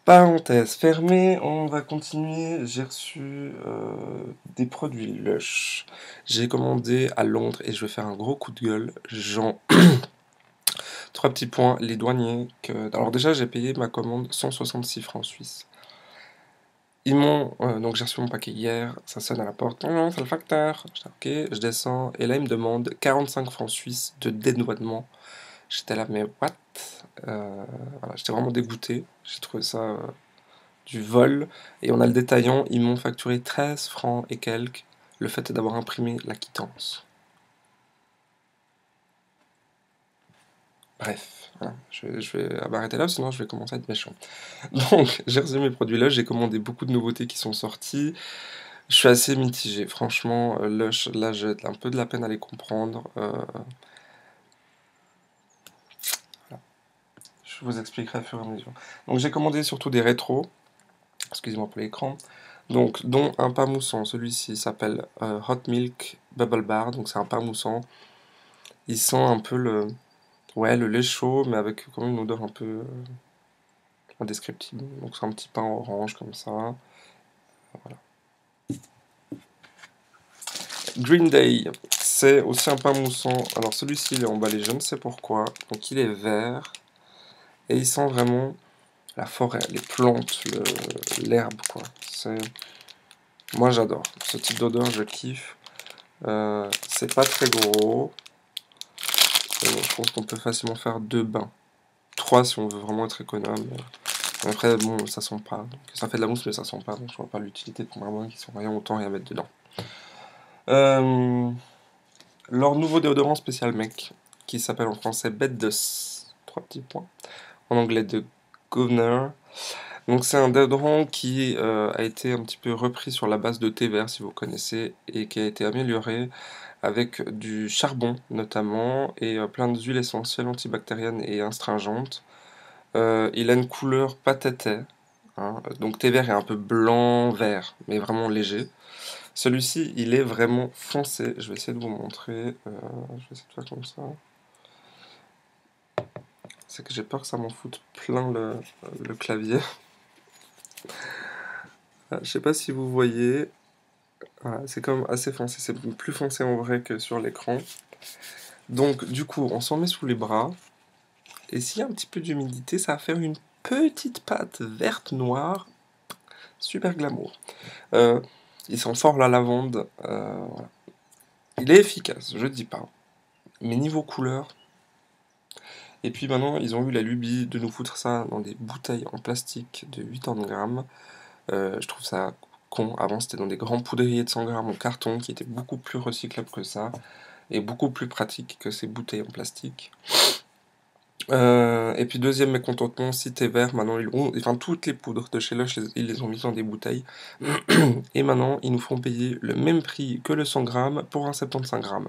Parenthèse fermée, on va continuer. J'ai reçu des produits Lush. J'ai commandé à Londres et je vais faire un gros coup de gueule. Genre, trois petits points. Les douaniers. Alors, déjà, j'ai payé ma commande 166 francs suisses. Ils m'ont. Donc, j'ai reçu mon paquet hier. Ça sonne à la porte. Non, non, c'est le facteur. Je dis, ok, je descends. Et là, ils me demandent 45 francs suisses de dédouanement. J'étais là, mais what? Voilà, j'étais vraiment dégoûté. J'ai trouvé ça. Du vol, et on a le détaillant, ils m'ont facturé 13 francs et quelques, le fait d'avoir imprimé la quittance. Bref, voilà, je vais m'arrêter là, sinon je vais commencer à être méchant. Donc, j'ai reçu mes produits Lush, j'ai commandé beaucoup de nouveautés qui sont sorties. Je suis assez mitigé, franchement, Lush, là j'ai un peu de la peine à les comprendre. Voilà. Je vous expliquerai au fur et à mesure. Donc j'ai commandé surtout des rétros, excusez-moi pour l'écran. Donc, dont un pain moussant, celui-ci s'appelle Hot Milk Bubble Bar, donc c'est un pain moussant. Il sent un peu ouais, le lait chaud, mais avec quand même une odeur un peu indescriptible. Donc c'est un petit pain orange comme ça. Voilà. Green Day, c'est aussi un pain moussant. Alors celui-ci, il est emballé, je ne sais pourquoi. Donc il est vert. Et il sent vraiment la forêt, les plantes, l'herbe, quoi. Moi j'adore. Ce type d'odeur, je kiffe. C'est pas très gros. Je pense qu'on peut facilement faire 2 bains. 3 si on veut vraiment être économe. Après, bon, ça sent pas. Donc, ça fait de la mousse, mais ça sent pas. Donc, je vois pas l'utilité de prendre un bain qui sent rien, autant rien mettre dedans. Euh, Leur nouveau déodorant spécial mec, qui s'appelle en français Bête de 3 petits points. En anglais de Governor. Donc, c'est un déodorant qui a été un petit peu repris sur la base de thé vert, si vous connaissez, et qui a été amélioré avec du charbon notamment, et plein d'huiles essentielles antibactériennes et astringentes. Il a une couleur patatais, hein. Donc thé vert est un peu blanc-vert, mais vraiment léger. Celui-ci, il est vraiment foncé. Je vais essayer de vous montrer. Je vais essayer de faire comme ça. C'est que j'ai peur que ça m'en foute plein le clavier. Je sais pas si vous voyez. Voilà, c'est comme assez foncé. C'est plus foncé en vrai que sur l'écran. Donc du coup, on s'en met sous les bras. Et s'il y a un petit peu d'humidité, ça va faire une petite pâte verte noire. Super glamour. Euh, il sent fort la lavande. Voilà. Il est efficace, je dis pas. Mais niveau couleur. Et puis maintenant, ils ont eu la lubie de nous foutre ça dans des bouteilles en plastique de 80 grammes. Je trouve ça con. Avant, c'était dans des grands poudriers de 100 grammes en carton qui étaient beaucoup plus recyclables que ça. Et beaucoup plus pratiques que ces bouteilles en plastique. Et puis deuxième mécontentement, si t'es vert, maintenant ils ont, enfin toutes les poudres de chez Lush, ils les ont mises dans des bouteilles. Et maintenant, ils nous font payer le même prix que le 100 grammes pour un 75 grammes.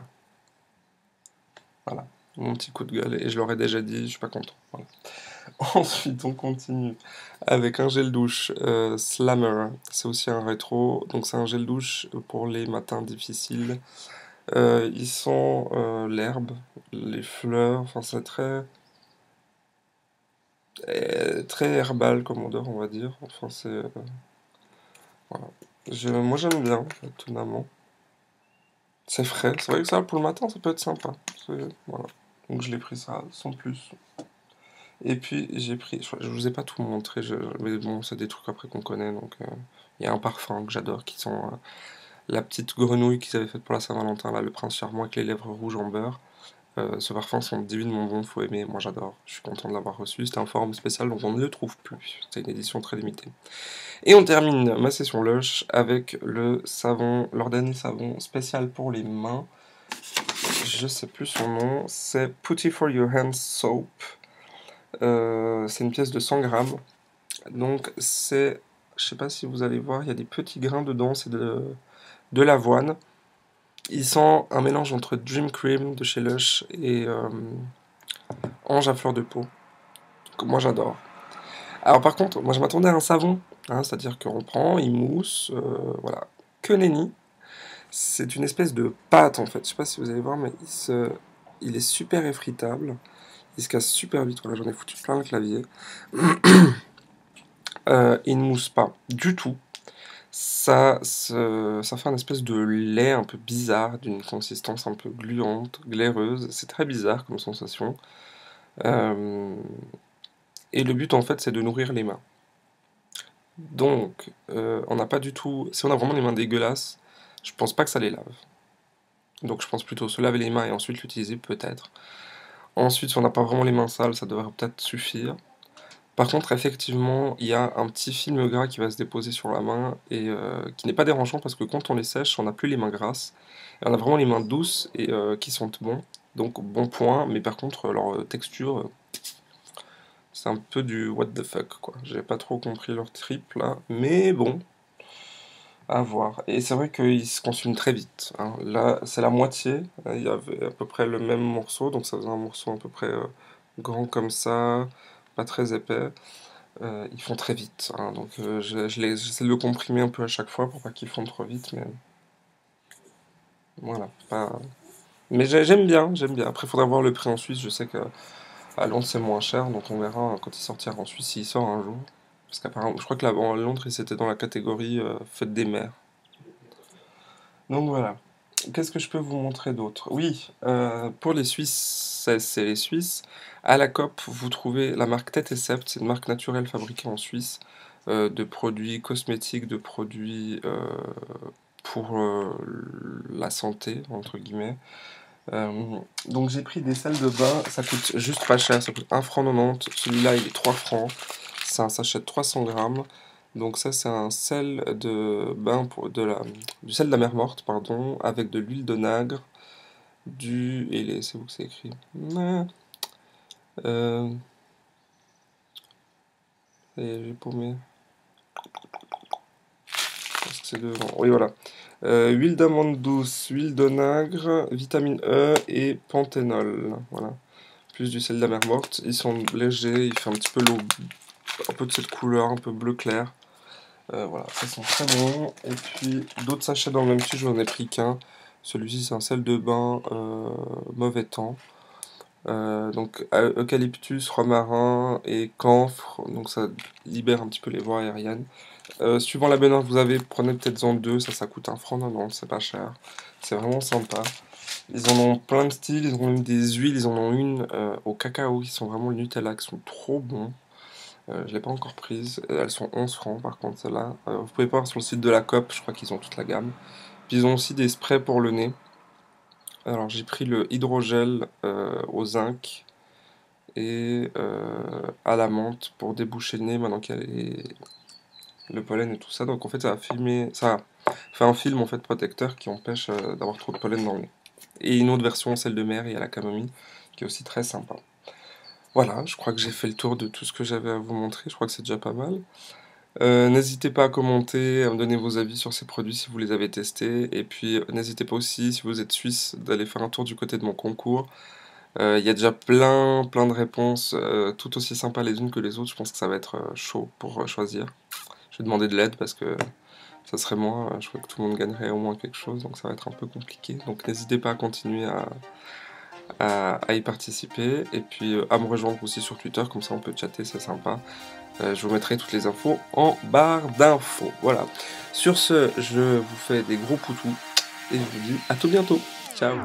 Voilà, mon petit coup de gueule, et je leur ai déjà dit, je suis pas content. Voilà. Ensuite, on continue avec un gel douche Slammer. C'est aussi un rétro, donc c'est un gel douche pour les matins difficiles. Ils sont l'herbe, les fleurs, enfin c'est très herbal comme odeur, on va dire. Enfin, voilà. Moi j'aime bien, étonnamment. C'est frais. C'est vrai que ça, pour le matin, ça peut être sympa. Voilà. Donc je l'ai pris ça, sans plus. Et puis j'ai pris, je vous ai pas tout montré, mais bon, c'est des trucs après qu'on connaît. Donc il y a un parfum que j'adore, qui sont la petite grenouille qu'ils avaient faite pour la Saint-Valentin, là, le prince charmant avec les lèvres rouges en beurre. Ce parfum sent divine bonbon, faut aimer, moi j'adore. Je suis content de l'avoir reçu. C'était un forum spécial, donc on ne le trouve plus. C'est une édition très limitée. Et on termine ma session Lush avec le savon, leur dernier savon spécial pour les mains. Je sais plus son nom, c'est Putty for Your Hands Soap. C'est une pièce de 100 grammes. Donc je sais pas si vous allez voir, il y a des petits grains dedans, c'est de l'avoine. Il sent un mélange entre Dream Cream de chez Lush et Ange à fleur de peau, que moi j'adore. Alors par contre, moi je m'attendais à un savon, hein, c'est-à-dire qu'on prend, il mousse, voilà. Que nenni, c'est une espèce de pâte en fait, je sais pas si vous allez voir, mais il est super effritable, il se casse super vite, voilà, j'en ai foutu plein le clavier. Il ne mousse pas du tout. Ça fait un espèce de lait un peu bizarre, d'une consistance un peu gluante, glaireuse. C'est très bizarre comme sensation. Euh, et le but, en fait, c'est de nourrir les mains. Donc, on n'a pas du tout. Si on a vraiment les mains dégueulasses, je pense pas que ça les lave. Donc, je pense plutôt se laver les mains et ensuite l'utiliser, peut-être. Ensuite, si on n'a pas vraiment les mains sales, ça devrait peut-être suffire. Par contre, effectivement, il y a un petit film gras qui va se déposer sur la main et qui n'est pas dérangeant parce que quand on les sèche, on n'a plus les mains grasses. Et on a vraiment les mains douces et qui sentent bon. Donc, bon point, mais par contre, leur texture, c'est un peu du what the fuck, quoi. J'ai pas trop compris leur trip là, mais bon, à voir. Et c'est vrai qu'ils se consument très vite, hein. Là, c'est la moitié. Il y avait à peu près le même morceau, donc ça faisait un morceau à peu près grand comme ça, pas très épais. Ils font très vite, hein, donc j'essaie de le comprimer un peu à chaque fois pour pas qu'ils fondent trop vite, mais voilà. Mais j'aime bien, j'aime bien. Après, il faudra voir le prix en Suisse. Je sais qu'à Londres c'est moins cher, donc on verra quand il sortira en Suisse s'il sort un jour. Parce qu'apparemment, je crois que là, à Londres, c'était dans la catégorie fête des mères. Donc voilà. Qu'est-ce que je peux vous montrer d'autre? Oui, pour les Suisses, c'est les Suisses. À la COP, vous trouvez la marque Tête et Sept, c'est une marque naturelle fabriquée en Suisse, de produits cosmétiques, de produits pour la santé, entre guillemets. Donc j'ai pris des sels de bain, ça coûte juste pas cher, ça coûte 1 franc 90, celui-là il est 3 francs, c'est un sachet de 300 grammes. Donc ça c'est un sel de bain du sel de la mer morte, pardon, avec de l'huile de nagre, c'est où que c'est écrit? Euh, j'ai paumé, je pense que c'est devant, oui voilà. Huile d'amande douce, huile de nagre, vitamine E et panthénol, voilà. Plus du sel de la mer morte. Ils sont légers, il fait un petit peu l'eau, un peu de cette couleur, un peu bleu clair. Voilà, ça sent très bon. Et puis d'autres sachets dans le même style, j'en ai pris qu'un. Celui-ci c'est un sel de bain mauvais temps. Donc eucalyptus, romarin et camphre, donc ça libère un petit peu les voies aériennes. Suivant la baignoire que vous avez, prenez peut-être en deux, ça coûte 1 franc 90, c'est pas cher. C'est vraiment sympa. Ils en ont plein de styles, ils ont même des huiles, ils en ont une au cacao qui sont vraiment le Nutella, qui sont trop bons. Je l'ai pas encore prise, elles sont 11 francs par contre celles-là. Vous pouvez voir sur le site de la COP, je crois qu'ils ont toute la gamme. Puis ils ont aussi des sprays pour le nez. Alors j'ai pris le hydrogel au zinc et à la menthe pour déboucher le nez maintenant qu'il y a le pollen et tout ça. Donc en fait ça fait un film en fait protecteur qui empêche d'avoir trop de pollen dans le nez. Et une autre version, celle de mer et à la camomille, qui est aussi très sympa. Voilà, je crois que j'ai fait le tour de tout ce que j'avais à vous montrer, je crois que c'est déjà pas mal. N'hésitez pas à commenter, à me donner vos avis sur ces produits si vous les avez testés. Et puis n'hésitez pas aussi, si vous êtes suisse, d'aller faire un tour du côté de mon concours. Il y a déjà plein de réponses, tout aussi sympas les unes que les autres. Je pense que ça va être chaud pour choisir. Je vais demander de l'aide parce que ça serait moi. Je crois que tout le monde gagnerait au moins quelque chose, donc ça va être un peu compliqué. Donc n'hésitez pas à continuer à y participer et puis à me rejoindre aussi sur Twitter, comme ça on peut chatter, c'est sympa. Je vous mettrai toutes les infos en barre d'infos. Voilà. Sur ce, je vous fais des gros poutous et je vous dis à tout bientôt. Ciao.